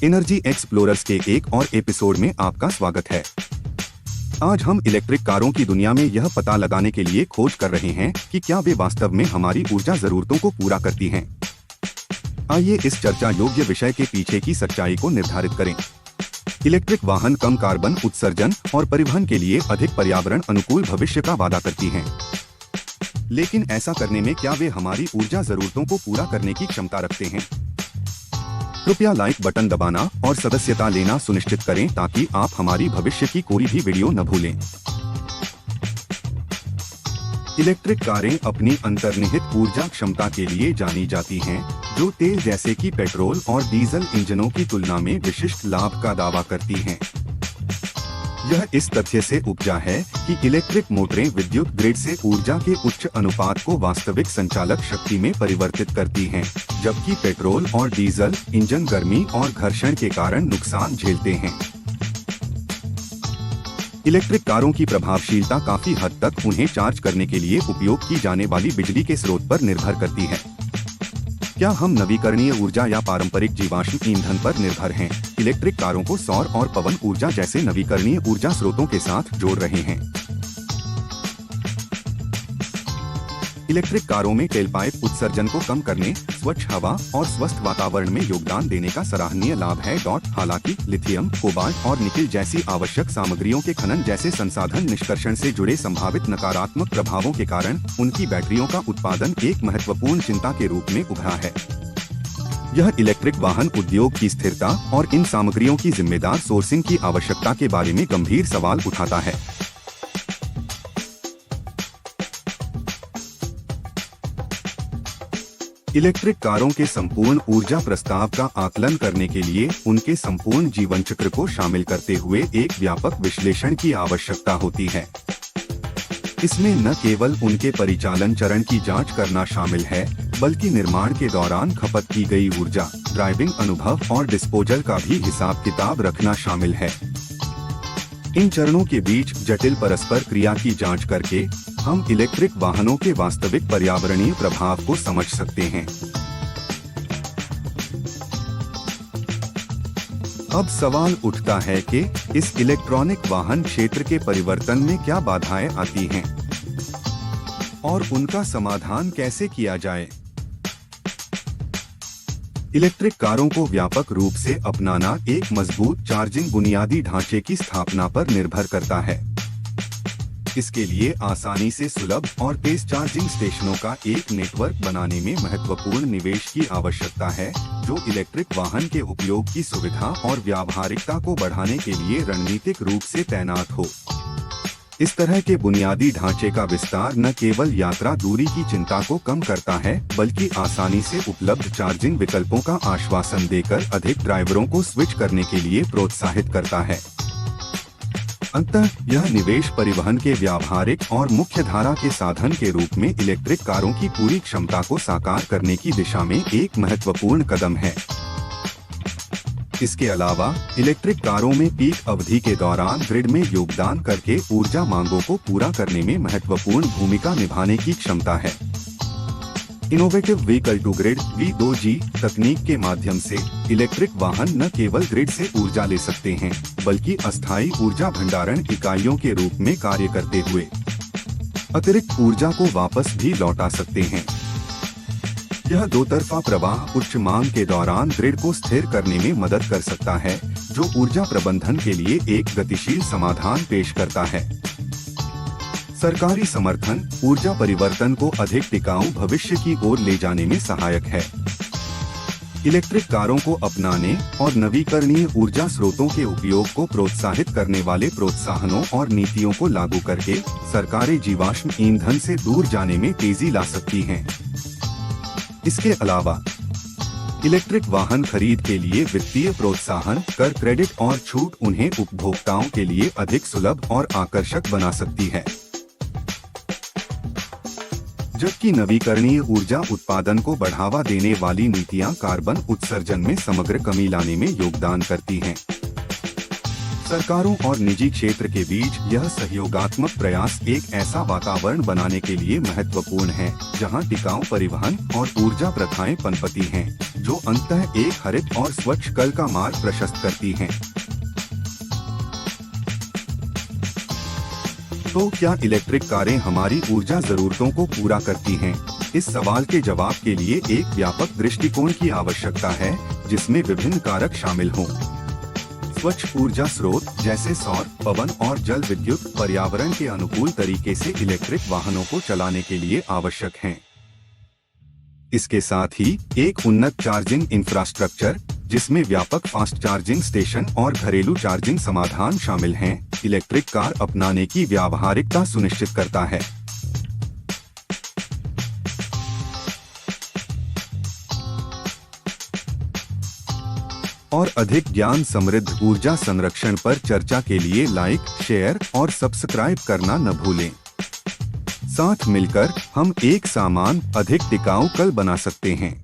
Energy explorers के एक और एपिसोड में आपका स्वागत है। आज हम इलेक्ट्रिक कारों की दुनिया में यह पता लगाने के लिए खोज कर रहे हैं कि क्या वे वास्तव में हमारी ऊर्जा जरूरतों को पूरा करती हैं। आइए इस चर्चा योग्य विषय के पीछे की सच्चाई को निर्धारित करें। इलेक्ट्रिक वाहन कम कार्बन उत्सर्जन और परिवहन के लिए अधिक पर्यावरण अनुकूल भविष्य का वादा करती हैं। लेकिन ऐसा करने में क्या वे हमारी ऊर्जा जरूरतों को पूरा करने की क्षमता रखते हैं? कृपया लाइक बटन दबाना और सदस्यता लेना सुनिश्चित करें ताकि आप हमारी भविष्य की कोई भी वीडियो न भूलें। इलेक्ट्रिक कारें अपनी अंतर्निहित ऊर्जा क्षमता के लिए जानी जाती हैं, जो तेल जैसे कि पेट्रोल और डीजल इंजनों की तुलना में विशिष्ट लाभ का दावा करती हैं। यह इस तथ्य से उपजा है कि इलेक्ट्रिक मोटरें विद्युत ग्रिड से ऊर्जा के उच्च अनुपात को वास्तविक संचालक शक्ति में परिवर्तित करती हैं, जबकि पेट्रोल और डीजल इंजन गर्मी और घर्षण के कारण नुकसान झेलते हैं। इलेक्ट्रिक कारों की प्रभावशीलता काफी हद तक उन्हें चार्ज करने के लिए उपयोग की जाने वाली बिजली के स्रोत पर निर्भर करती है। क्या हम नवीकरणीय ऊर्जा या पारंपरिक जीवाश्म ईंधन पर निर्भर हैं? इलेक्ट्रिक कारों को सौर और पवन ऊर्जा जैसे नवीकरणीय ऊर्जा स्रोतों के साथ जोड़ रहे हैं। इलेक्ट्रिक कारों में टेलपाइप उत्सर्जन को कम करने, स्वच्छ हवा और स्वस्थ वातावरण में योगदान देने का सराहनीय लाभ है। हालांकि लिथियम, कोबाल्ट और निकिल जैसी आवश्यक सामग्रियों के खनन जैसे संसाधन निष्कर्षण से जुड़े संभावित नकारात्मक प्रभावों के कारण उनकी बैटरियों का उत्पादन एक महत्वपूर्ण चिंता के रूप में उभरा है। यह इलेक्ट्रिक वाहन उद्योग की स्थिरता और इन सामग्रियों की जिम्मेदार सोर्सिंग की आवश्यकता के बारे में गंभीर सवाल उठाता है। इलेक्ट्रिक कारों के संपूर्ण ऊर्जा प्रस्ताव का आकलन करने के लिए उनके संपूर्ण जीवन चक्र को शामिल करते हुए एक व्यापक विश्लेषण की आवश्यकता होती है। इसमें न केवल उनके परिचालन चरण की जांच करना शामिल है, बल्कि निर्माण के दौरान खपत की गई ऊर्जा, ड्राइविंग अनुभव और डिस्पोजल का भी हिसाब किताब रखना शामिल है। इन चरणों के बीच जटिल परस्पर क्रिया की जांच करके हम इलेक्ट्रिक वाहनों के वास्तविक पर्यावरणीय प्रभाव को समझ सकते हैं। अब सवाल उठता है कि इस इलेक्ट्रॉनिक वाहन क्षेत्र के परिवर्तन में क्या बाधाएं आती हैं और उनका समाधान कैसे किया जाए। इलेक्ट्रिक कारों को व्यापक रूप से अपनाना एक मजबूत चार्जिंग बुनियादी ढांचे की स्थापना पर निर्भर करता है। इसके लिए आसानी से सुलभ और तेज चार्जिंग स्टेशनों का एक नेटवर्क बनाने में महत्वपूर्ण निवेश की आवश्यकता है, जो इलेक्ट्रिक वाहन के उपयोग की सुविधा और व्यावहारिकता को बढ़ाने के लिए रणनीतिक रूप से तैनात हो। इस तरह के बुनियादी ढांचे का विस्तार न केवल यात्रा दूरी की चिंता को कम करता है, बल्कि आसानी से उपलब्ध चार्जिंग विकल्पों का आश्वासन देकर अधिक ड्राइवरों को स्विच करने के लिए प्रोत्साहित करता है। अंततः यह निवेश परिवहन के व्यावहारिक और मुख्य धारा के साधन के रूप में इलेक्ट्रिक कारों की पूरी क्षमता को साकार करने की दिशा में एक महत्वपूर्ण कदम है। इसके अलावा इलेक्ट्रिक कारों में पीक अवधि के दौरान ग्रिड में योगदान करके ऊर्जा मांगों को पूरा करने में महत्वपूर्ण भूमिका निभाने की क्षमता है। Innovative vehicle to grid V2G तकनीक के माध्यम से इलेक्ट्रिक वाहन न केवल ग्रिड से ऊर्जा ले सकते हैं, बल्कि अस्थायी ऊर्जा भंडारण इकाइयों के रूप में कार्य करते हुए अतिरिक्त ऊर्जा को वापस भी लौटा सकते हैं। यह दो तरफा प्रवाह उच्च मांग के दौरान ग्रिड को स्थिर करने में मदद कर सकता है, जो ऊर्जा प्रबंधन के लिए एक गतिशील समाधान पेश करता है। सरकारी समर्थन ऊर्जा परिवर्तन को अधिक टिकाऊ भविष्य की ओर ले जाने में सहायक है। इलेक्ट्रिक कारों को अपनाने और नवीकरणीय ऊर्जा स्रोतों के उपयोग को प्रोत्साहित करने वाले प्रोत्साहनों और नीतियों को लागू करके सरकारें जीवाश्म ईंधन से दूर जाने में तेजी ला सकती हैं। इसके अलावा इलेक्ट्रिक वाहन खरीद के लिए वित्तीय प्रोत्साहन, कर क्रेडिट और छूट उन्हें उपभोक्ताओं के लिए अधिक सुलभ और आकर्षक बना सकती है। जबकि नवीकरणीय ऊर्जा उत्पादन को बढ़ावा देने वाली नीतियां कार्बन उत्सर्जन में समग्र कमी लाने में योगदान करती हैं। सरकारों और निजी क्षेत्र के बीच यह सहयोगात्मक प्रयास एक ऐसा वातावरण बनाने के लिए महत्वपूर्ण है जहां टिकाऊ परिवहन और ऊर्जा प्रथाएं पनपती हैं, जो अंततः एक हरित और स्वच्छ कल का मार्ग प्रशस्त करती हैं। तो क्या इलेक्ट्रिक कारें हमारी ऊर्जा जरूरतों को पूरा करती हैं? इस सवाल के जवाब के लिए एक व्यापक दृष्टिकोण की आवश्यकता है, जिसमें विभिन्न कारक शामिल हों। स्वच्छ ऊर्जा स्रोत जैसे सौर, पवन और जल विद्युत पर्यावरण के अनुकूल तरीके से इलेक्ट्रिक वाहनों को चलाने के लिए आवश्यक हैं। इसके साथ ही एक उन्नत चार्जिंग इंफ्रास्ट्रक्चर, जिसमें व्यापक फास्ट चार्जिंग स्टेशन और घरेलू चार्जिंग समाधान शामिल हैं, इलेक्ट्रिक कार अपनाने की व्यावहारिकता सुनिश्चित करता है। और अधिक ज्ञान समृद्ध ऊर्जा संरक्षण पर चर्चा के लिए लाइक, शेयर और सब्सक्राइब करना न भूलें। साथ मिलकर हम एक समान, अधिक टिकाऊ कल बना सकते हैं।